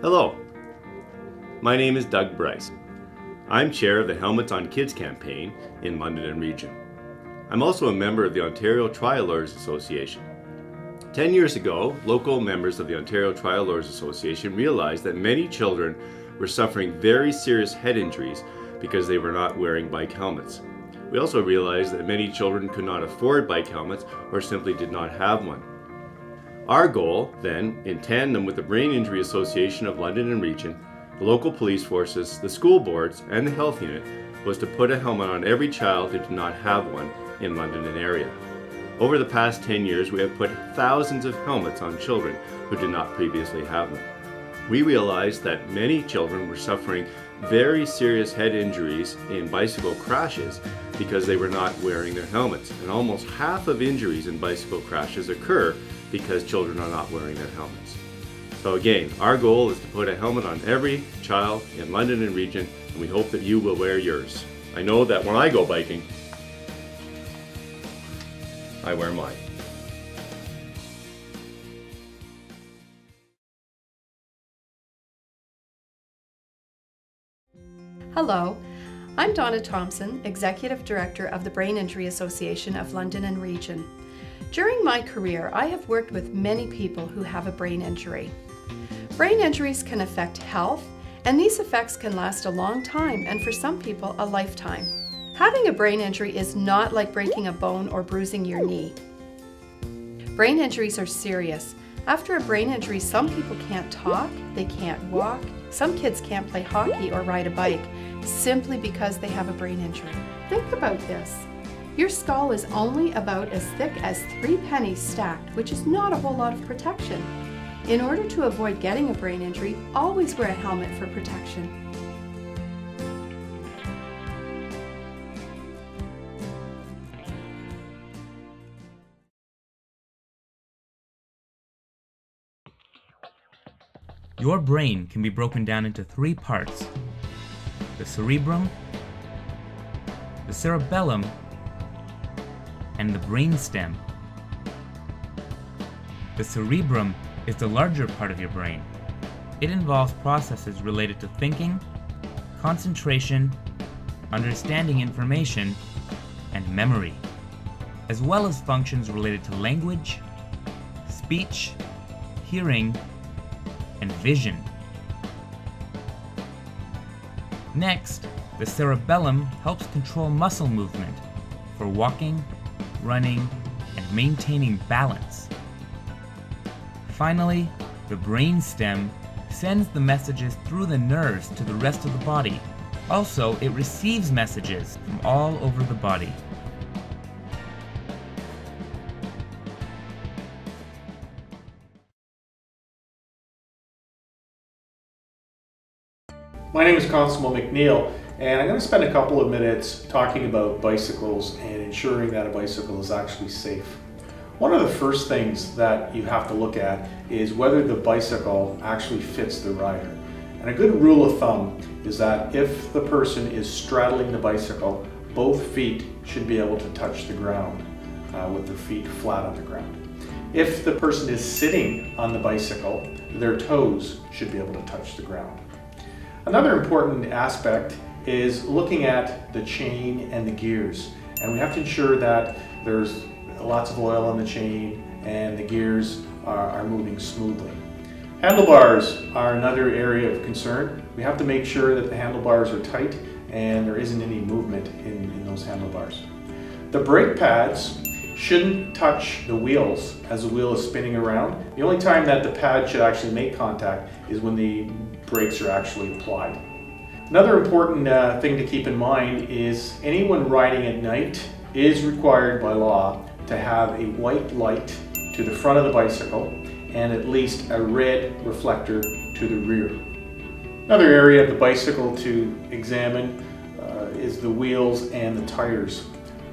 Hello, my name is Doug Bryce. I'm chair of the Helmets on Kids campaign in London and region. I'm also a member of the Ontario Trial Lawyers Association. 10 years ago, local members of the Ontario Trial Lawyers Association realized that many children were suffering very serious head injuries because they were not wearing bike helmets. We also realized that many children could not afford bike helmets or simply did not have one. Our goal, then, in tandem with the Brain Injury Association of London and region, the local police forces, the school boards, and the health unit, was to put a helmet on every child who did not have one in London and area. Over the past 10 years, we have put thousands of helmets on children who did not previously have them. We realized that many children were suffering very serious head injuries in bicycle crashes because they were not wearing their helmets. And almost half of injuries in bicycle crashes occur because children are not wearing their helmets. So again, our goal is to put a helmet on every child in London and region, and we hope that you will wear yours. I know that when I go biking, I wear mine. Hello, I'm Donna Thompson, Executive Director of the Brain Injury Association of London and Region. During my career, I have worked with many people who have a brain injury. Brain injuries can affect health, and these effects can last a long time, and for some people, a lifetime. Having a brain injury is not like breaking a bone or bruising your knee. Brain injuries are serious. After a brain injury, some people can't talk, they can't walk, some kids can't play hockey or ride a bike simply because they have a brain injury. Think about this. Your skull is only about as thick as 3 pennies stacked, which is not a whole lot of protection. In order to avoid getting a brain injury, always wear a helmet for protection. Your brain can be broken down into 3 parts: the cerebrum, the cerebellum, and the brainstem. The cerebrum is the larger part of your brain. It involves processes related to thinking, concentration, understanding information, and memory, as well as functions related to language, speech, hearing, and vision. Next, the cerebellum helps control muscle movement for walking, running, and maintaining balance. Finally, the brainstem sends the messages through the nerves to the rest of the body. Also, it receives messages from all over the body. My name is Constable McNeil, and I'm going to spend a couple of minutes talking about bicycles and ensuring that a bicycle is actually safe. One of the first things that you have to look at is whether the bicycle actually fits the rider. And a good rule of thumb is that if the person is straddling the bicycle, both feet should be able to touch the ground with their feet flat on the ground. If the person is sitting on the bicycle, their toes should be able to touch the ground. Another important aspect is looking at the chain and the gears, and we have to ensure that there's lots of oil on the chain and the gears are moving smoothly. Handlebars are another area of concern. We have to make sure that the handlebars are tight and there isn't any movement in those handlebars. The brake pads shouldn't touch the wheels as the wheel is spinning around. The only time that the pad should actually make contact is when the brakes are actually applied. Another important thing to keep in mind is anyone riding at night is required by law to have a white light to the front of the bicycle and at least a red reflector to the rear. Another area of the bicycle to examine is the wheels and the tires.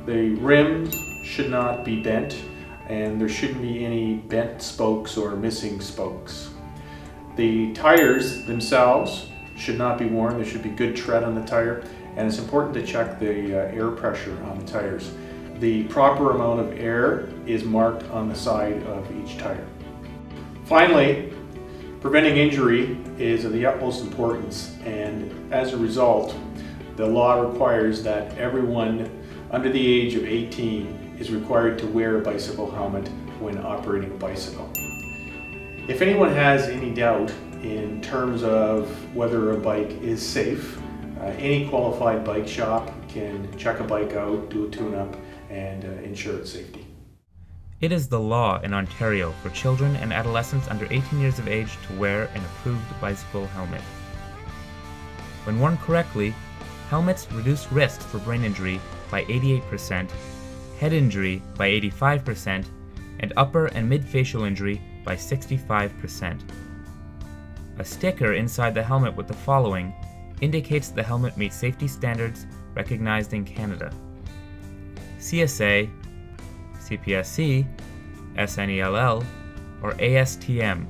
The rims should not be bent, and there shouldn't be any bent spokes or missing spokes. The tires themselves should not be worn. There should be good tread on the tire, and it's important to check the air pressure on the tires. The proper amount of air is marked on the side of each tire. Finally, Preventing injury is of the utmost importance, and as a result, the law requires that everyone under the age of 18 is required to wear a bicycle helmet when operating a bicycle. If anyone has any doubt in terms of whether a bike is safe, any qualified bike shop can check a bike out, do a tune-up, and ensure its safety. It is the law in Ontario for children and adolescents under 18 years of age to wear an approved bicycle helmet. When worn correctly, helmets reduce risks for brain injury by 88%, head injury by 85%, and upper and mid-facial injury by 65%. A sticker inside the helmet with the following indicates the helmet meets safety standards recognized in Canada: CSA, CPSC, SNELL, or ASTM.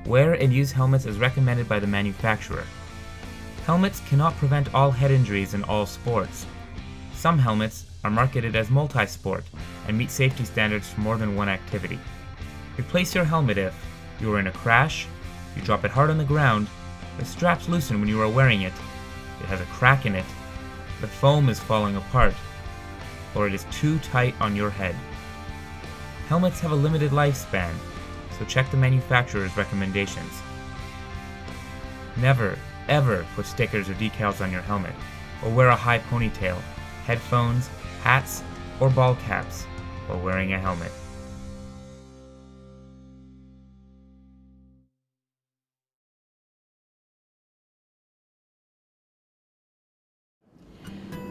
Wear and use helmets as recommended by the manufacturer. Helmets cannot prevent all head injuries in all sports. Some helmets are marketed as multi-sport and meet safety standards for more than one activity. Replace your helmet if you are in a crash, you drop it hard on the ground, the straps loosen when you are wearing it, it has a crack in it, the foam is falling apart, or it is too tight on your head. Helmets have a limited lifespan, so check the manufacturer's recommendations. Never, ever put stickers or decals on your helmet, or wear a high ponytail, headphones, hats, or ball caps while wearing a helmet.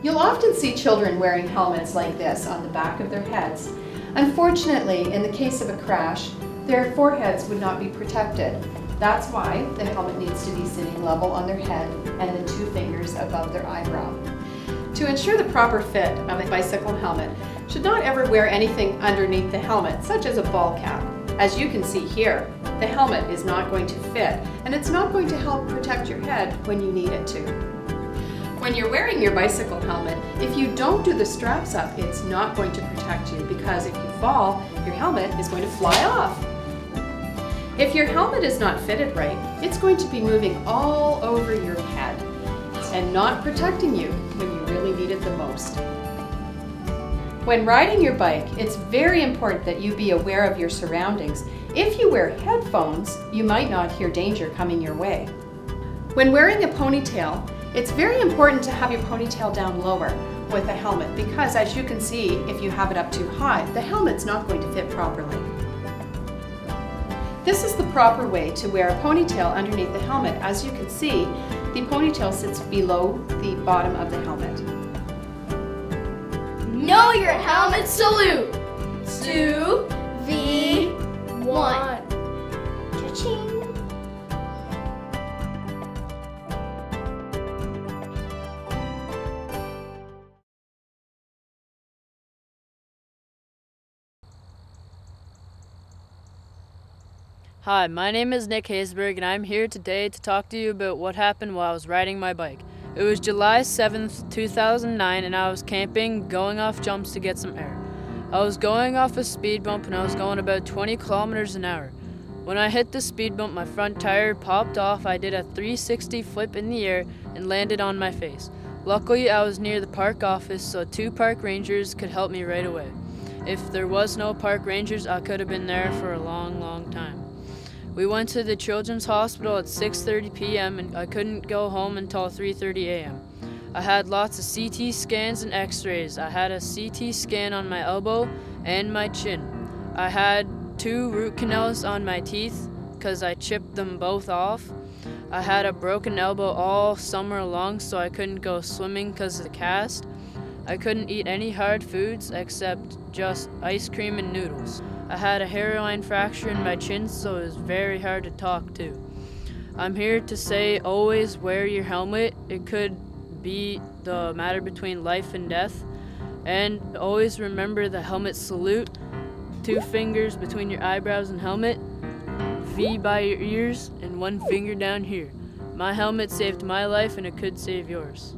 You'll often see children wearing helmets like this on the back of their heads. Unfortunately, in the case of a crash, their foreheads would not be protected. That's why the helmet needs to be sitting level on their head and the two fingers above their eyebrow. To ensure the proper fit of a bicycle helmet, should not ever wear anything underneath the helmet, such as a ball cap. As you can see here, the helmet is not going to fit, and it's not going to help protect your head when you need it to. When you're wearing your bicycle helmet, if you don't do the straps up, it's not going to protect you, because if you fall, your helmet is going to fly off. If your helmet is not fitted right, it's going to be moving all over your head and not protecting you when you really need it the most. When riding your bike, it's very important that you be aware of your surroundings. If you wear headphones, you might not hear danger coming your way. When wearing a ponytail, it's very important to have your ponytail down lower with a helmet, because as you can see, if you have it up too high, the helmet's not going to fit properly. This is the proper way to wear a ponytail underneath the helmet. As you can see, the ponytail sits below the bottom of the helmet. Know your helmet salute! 2v1. Cha-ching! Hi, my name is Nick Haysberg, and I'm here today to talk to you about what happened while I was riding my bike. It was July 7th, 2009, and I was camping, going off jumps to get some air. I was going off a speed bump, and I was going about 20 kilometers an hour. When I hit the speed bump, my front tire popped off. I did a 360 flip in the air and landed on my face. Luckily, I was near the park office, so 2 park rangers could help me right away. If there was no park rangers, I could have been there for a long, long time. We went to the Children's Hospital at 6:30 p.m. and I couldn't go home until 3:30 a.m. I had lots of CT scans and x-rays. I had a CT scan on my elbow and my chin. I had 2 root canals on my teeth because I chipped them both off. I had a broken elbow all summer long, so I couldn't go swimming because of the cast. I couldn't eat any hard foods except just ice cream and noodles. I had a hairline fracture in my chin, so it was very hard to talk to. I'm here to say always wear your helmet. It could be the matter between life and death. And always remember the helmet salute. 2 fingers between your eyebrows and helmet, V by your ears, and 1 finger down here. My helmet saved my life, and it could save yours.